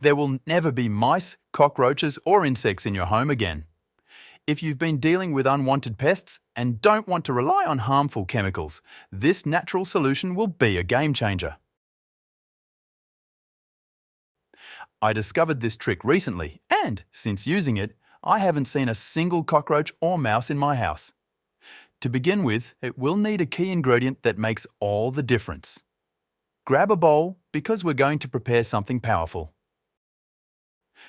There will never be mice, cockroaches, or insects in your home again. If you've been dealing with unwanted pests and don't want to rely on harmful chemicals, this natural solution will be a game changer. I discovered this trick recently, and since using it, I haven't seen a single cockroach or mouse in my house. To begin with, it will need a key ingredient that makes all the difference. Grab a bowl because we're going to prepare something powerful.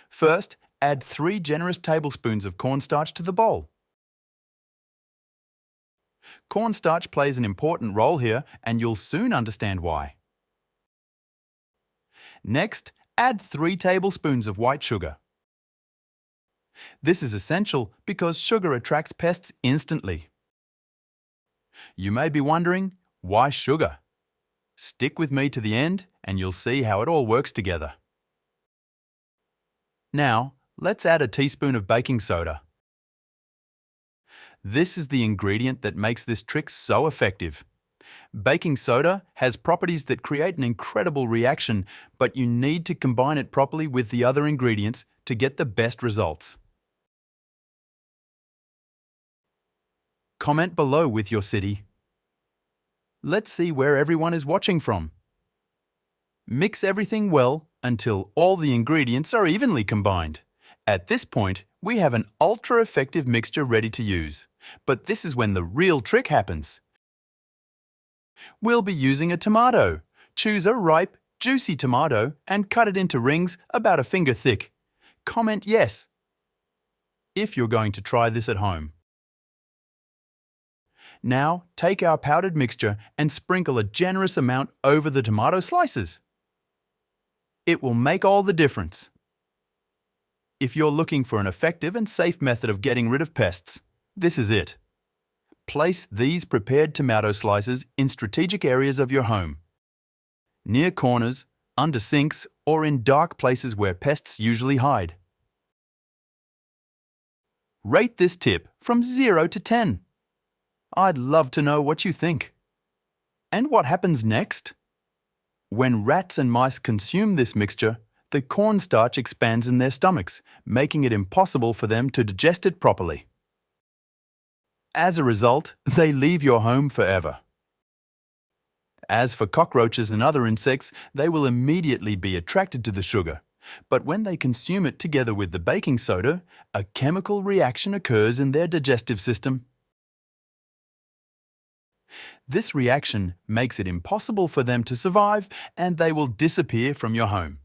First, add 3 generous tablespoons of cornstarch to the bowl. Cornstarch plays an important role here, and you'll soon understand why. Next, add 3 tablespoons of white sugar. This is essential because sugar attracts pests instantly. You may be wondering, why sugar? Stick with me to the end and you'll see how it all works together. Now, let's add a teaspoon of baking soda. This is the ingredient that makes this trick so effective. Baking soda has properties that create an incredible reaction, but you need to combine it properly with the other ingredients to get the best results. Comment below with your city. Let's see where everyone is watching from. Mix everything well until all the ingredients are evenly combined. At this point, we have an ultra-effective mixture ready to use. But this is when the real trick happens. We'll be using a tomato. Choose a ripe, juicy tomato and cut it into rings about a finger thick. Comment yes if you're going to try this at home. Now, take our powdered mixture and sprinkle a generous amount over the tomato slices. It will make all the difference. If you're looking for an effective and safe method of getting rid of pests, this is it. Place these prepared tomato slices in strategic areas of your home. Near corners, under sinks, or in dark places where pests usually hide. Rate this tip from 0 to 10. I'd love to know what you think. And what happens next? When rats and mice consume this mixture, the cornstarch expands in their stomachs, making it impossible for them to digest it properly. As a result, they leave your home forever. As for cockroaches and other insects, they will immediately be attracted to the sugar. But when they consume it together with the baking soda, a chemical reaction occurs in their digestive system. This reaction makes it impossible for them to survive, and they will disappear from your home.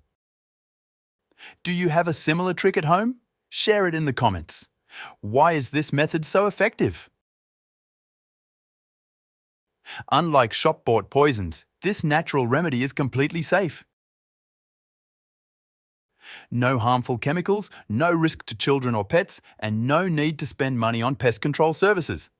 Do you have a similar trick at home? Share it in the comments. Why is this method so effective? Unlike shop-bought poisons, this natural remedy is completely safe. No harmful chemicals, no risk to children or pets, and no need to spend money on pest control services.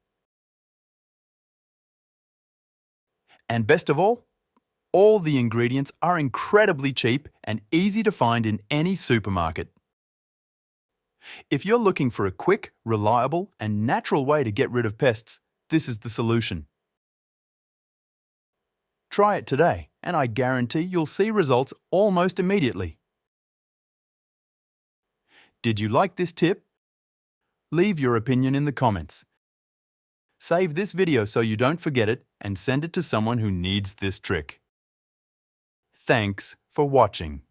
And best of all the ingredients are incredibly cheap and easy to find in any supermarket. If you're looking for a quick, reliable, and natural way to get rid of pests, this is the solution. Try it today, and I guarantee you'll see results almost immediately. Did you like this tip? Leave your opinion in the comments. Save this video so you don't forget it and send it to someone who needs this trick. Thanks for watching.